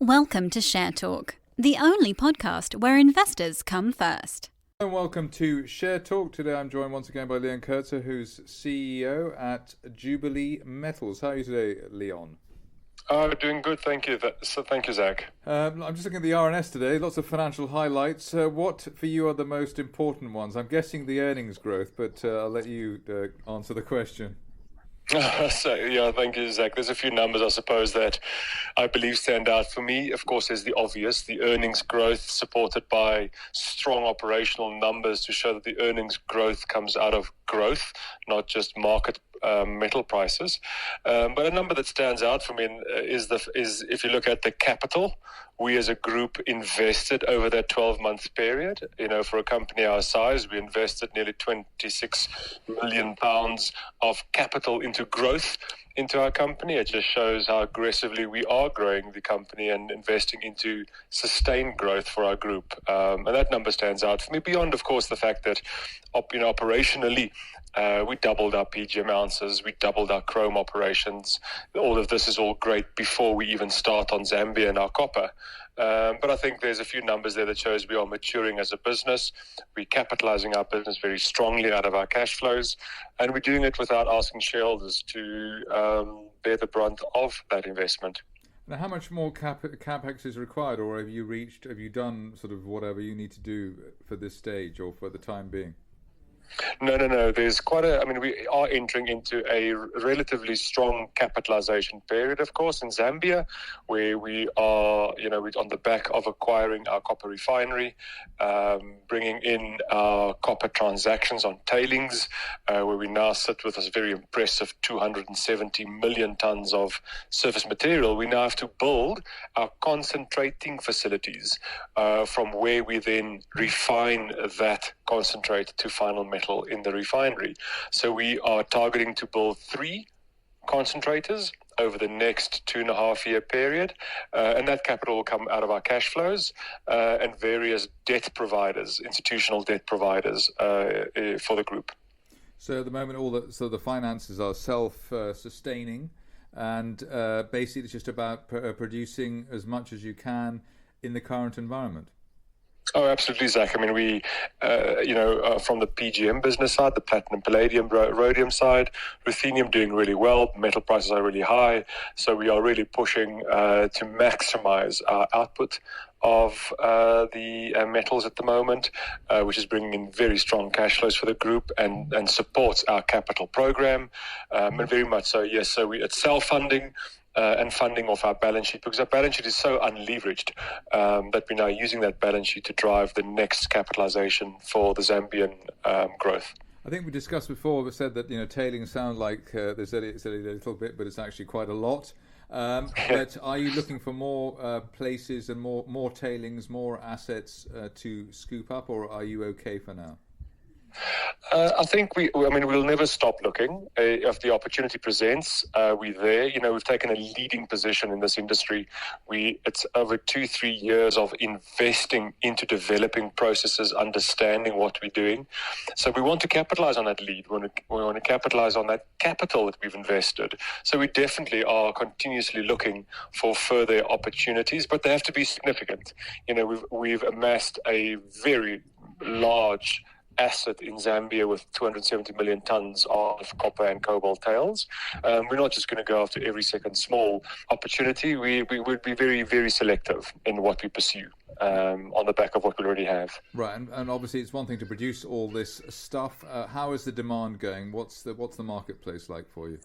Welcome to Share Talk, the only podcast where investors come first. And welcome to Share Talk. Today I'm joined once again by Leon Coetzer, who's CEO at Jubilee Metals. How are you today, Leon? Doing good, thank you. Thank you, Zach. I'm just looking at the RNS today, lots of financial highlights. What for you are the most important ones? I'm guessing the earnings growth, but I'll let you answer the question. Thank you, Zach. There's a few numbers, I suppose, that I believe stand out for me. Of course, there's the obvious, the earnings growth supported by strong operational numbers to show that the earnings growth comes out of growth, not just market metal prices. But a number that stands out for me is if you look at the capital we as a group invested over that 12-month period. You know, for a company our size, we invested nearly £26 million of capital into growth into our company. It just shows how aggressively we are growing the company and investing into sustained growth for our group. And that number stands out for me beyond, of course, the fact that operationally, we doubled our PGM ounces, we doubled our chrome operations. All of this is all great before we even start on Zambia and our copper. But I think there's a few numbers there that shows we are maturing as a business. We're capitalizing our business very strongly out of our cash flows, and we're doing it without asking shareholders to bear the brunt of that investment. Now, how much more capex is required, or have you done sort of whatever you need to do for this stage or for the time being? No. There's we are entering into a relatively strong capitalization period, of course, in Zambia, where we are, we're on the back of acquiring our copper refinery, bringing in our copper transactions on tailings, where we now sit with this very impressive 270 million tons of surface material. We now have to build our concentrating facilities from where we then refine that concentrate to final metal in the refinery. So we are targeting to build 3 concentrators over the next 2.5-year period, and that capital will come out of our cash flows and various debt providers, institutional debt providers for the group. So at the moment, the finances are self-sustaining, and basically it's just about producing as much as you can in the current environment. Oh, absolutely, Zach. I mean, we, from the PGM business side, the platinum, palladium, rhodium side, ruthenium doing really well. Metal prices are really high. So we are really pushing to maximize our output of the metals at the moment, which is bringing in very strong cash flows for the group and supports our capital program. And very much so, yes. So it's self-funding. And funding off our balance sheet, because our balance sheet is so unleveraged that we're now using that balance sheet to drive the next capitalization for the Zambian growth. I think we discussed before, we said that tailings sound like they said it a little bit, but it's actually quite a lot. But are you looking for more places and more tailings, more assets to scoop up, or are you okay for now? I think we'll never stop looking. If the opportunity presents, we're there. We've taken a leading position in this industry. It's over 2-3 years of investing into developing processes, understanding what we're doing. So we want to capitalize on that lead. We want to capitalize on that capital that we've invested. So we definitely are continuously looking for further opportunities, but they have to be significant. We've amassed a very large asset in Zambia with 270 million tons of copper and cobalt tails. We're not just going to go after every second small opportunity. We would be very, very selective in what we pursue on the back of what we already have. Right, and obviously it's one thing to produce all this stuff. How is the demand going? What's the marketplace like for you?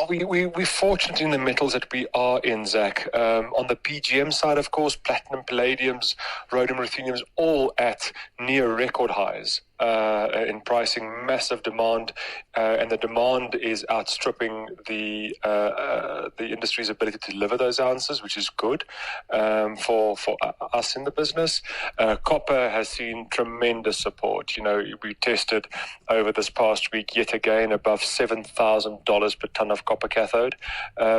We're fortunate in the metals that we are in, Zach. On the PGM side, of course, platinum, palladiums, rhodium, rutheniums, all at near record highs. In pricing, massive demand, and the demand is outstripping the industry's ability to deliver those ounces, which is good for us in the business. Copper has seen tremendous support. We tested over this past week yet again above $7,000 per ton of copper cathode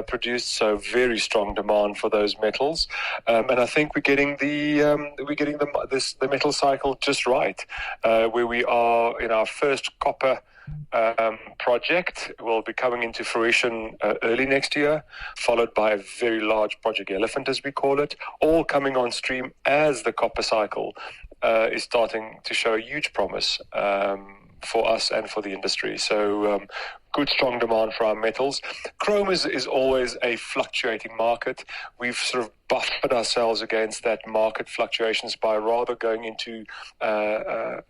produced. So very strong demand for those metals, and I think we're getting the metal cycle just right, where we are in our first copper project. Will be coming into fruition early next year, followed by a very large project Elephant, as we call it, all coming on stream as the copper cycle is starting to show a huge promise for us and for the industry. So good, strong demand for our metals. Chrome is always a fluctuating market. We've sort of buffered ourselves against that market fluctuations by rather going into a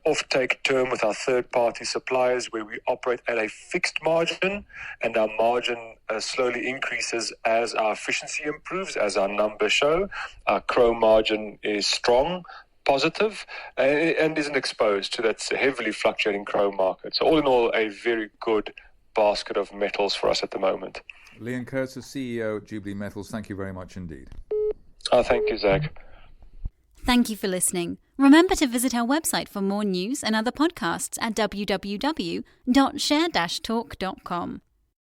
offtake term with our third-party suppliers, where we operate at a fixed margin, and our margin slowly increases as our efficiency improves, as our numbers show. Our chrome margin is strong, positive, and isn't exposed to that heavily fluctuating chrome market. So all in all, a very good basket of metals for us at the moment. Leon Coetzer, CEO at Jubilee Metals, thank you very much indeed. Thank you, Zach. Thank you for listening. Remember to visit our website for more news and other podcasts at www.share-talk.com.